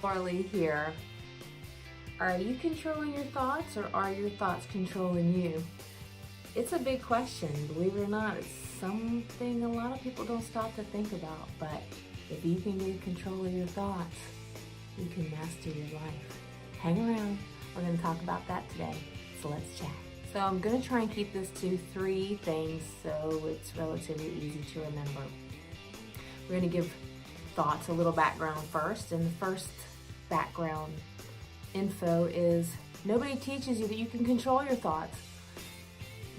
Marley here. Are you controlling your thoughts or are your thoughts controlling you? It's a big question, believe it or not. It's something a lot of people don't stop to think about, but if you can get control of your thoughts, you can master your life. Hang around, we're gonna talk about that today, so let's chat. So I'm gonna try and keep this to 3 things so it's relatively easy to remember. We're gonna give thoughts a little background first, and the first background info is nobody teaches you that you can control your thoughts.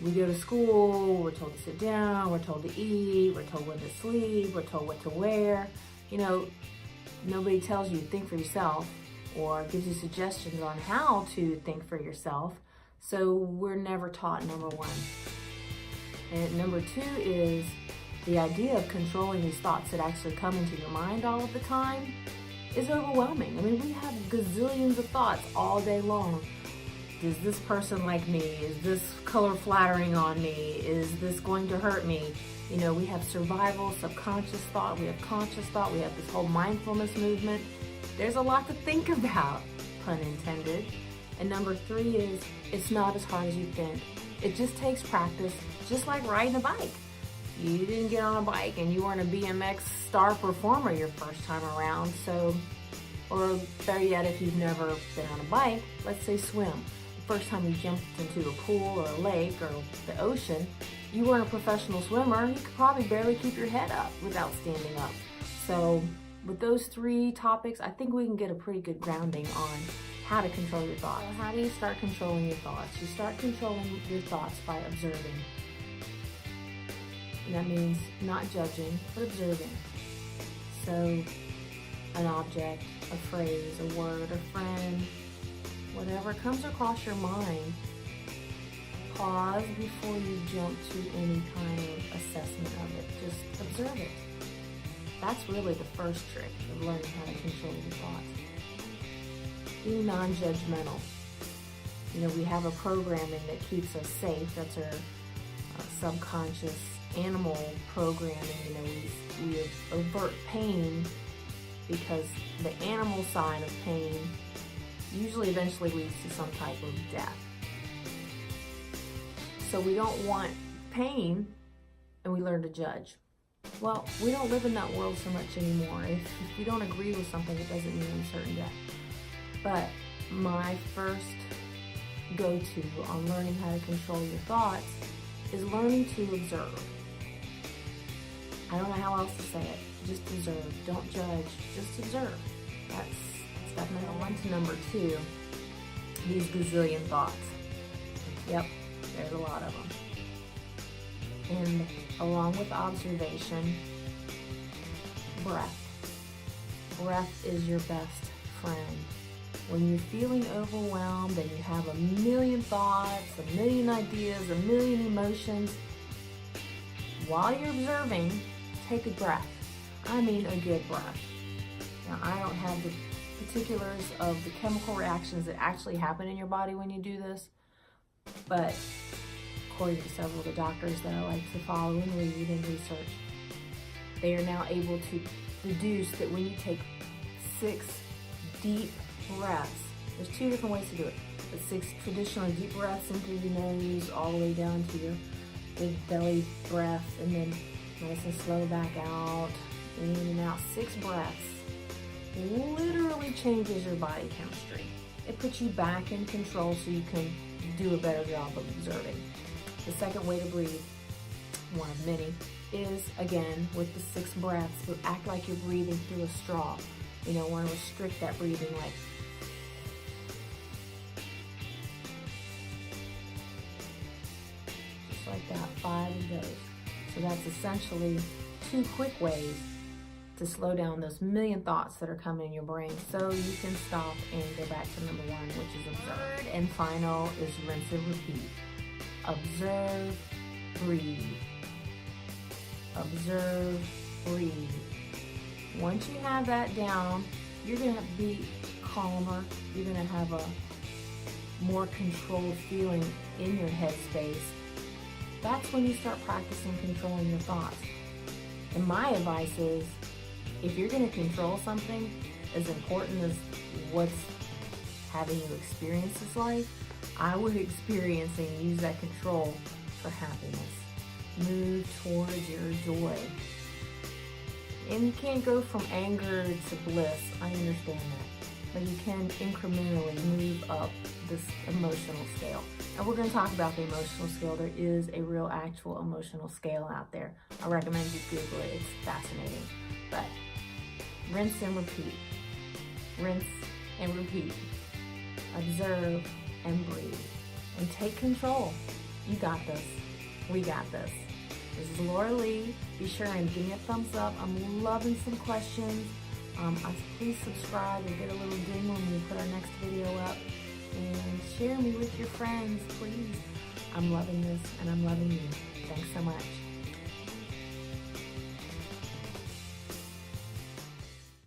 We go to school, we're told to sit down, we're told to eat, we're told when to sleep, we're told what to wear. You know, nobody tells you to think for yourself or gives you suggestions on how to think for yourself. So we're never taught, number 1. And number 2 is the idea of controlling these thoughts that actually come into your mind all of the time is overwhelming. I mean, we have gazillions of thoughts all day long. Does this person like me? Is this color flattering on me? Is this going to hurt me? You know, we have survival, subconscious thought, we have conscious thought, we have this whole mindfulness movement. There's a lot to think about, pun intended. And number 3 is it's not as hard as you think. It just takes practice, just like riding a bike. You didn't get on a bike and you weren't a BMX star performer your first time around, so, or better yet, if you've never been on a bike, let's say swim. The first time you jumped into a pool or a lake or the ocean, you weren't a professional swimmer, you could probably barely keep your head up without standing up. So with those 3 topics, I think we can get a pretty good grounding on how to control your thoughts. So how do you start controlling your thoughts? You start controlling your thoughts by observing. And that means not judging, but observing. So an object, a phrase, a word, a friend, whatever comes across your mind, pause before you jump to any kind of assessment of it. Just observe it. That's really the first trick of learning how to control your thoughts. Be non-judgmental. You know, we have a programming that keeps us safe. That's our subconscious animal programming. You know, we avert pain because the animal side of pain usually eventually leads to some type of death. So we don't want pain, and we learn to judge. Well, we don't live in that world so much anymore. If you don't agree with something, it doesn't mean certain death. But my first go-to on learning how to control your thoughts is learning to observe. I don't know how else to say it. Just observe. Don't judge. Just observe. That's step number 1 to number 2. These gazillion thoughts. Yep, there's a lot of them. And along with observation, breath. Breath is your best friend. When you're feeling overwhelmed and you have a million thoughts, a million ideas, a million emotions, while you're observing, take a breath. I mean a good breath. Now, I don't have the particulars of the chemical reactions that actually happen in your body when you do this, but according to several of the doctors that I like to follow and read and research, they are now able to deduce that when you take 6 deep breaths, there's 2 different ways to do it, but 6 traditional deep breaths in through your nose all the way down to your big belly breath, and then nice and slow back out, in and out. 6 breaths literally changes your body chemistry. It puts you back in control so you can do a better job of observing. The second way to breathe, one of many, is again with the 6 breaths, but act like you're breathing through a straw. You know, want to restrict that breathing, like just like that, 5 of those. So that's essentially 2 quick ways to slow down those million thoughts that are coming in your brain so you can stop and go back to number 1, which is observe. Third and final is rinse and repeat. Observe, breathe. Observe, breathe. Once you have that down, you're going to be calmer. You're going to have a more controlled feeling in your headspace. That's when you start practicing controlling your thoughts. And my advice is, if you're going to control something, as important as what's having you experience this life, I would experience and use that control for happiness. Move towards your joy. And you can't go from anger to bliss, I understand that. But you can incrementally move up this emotional scale. And we're going to talk about the emotional scale. There is a real actual emotional scale out there. I recommend you Google it. It's fascinating. But rinse and repeat. Rinse and repeat. Observe and breathe. And take control. You got this. We got this. This is Laura Lee. Be sure and give me a thumbs up. I'm loving some questions. Please subscribe and get a little ding when we put our next video up. And share me with your friends, please. I'm loving this and I'm loving you. Thanks so much.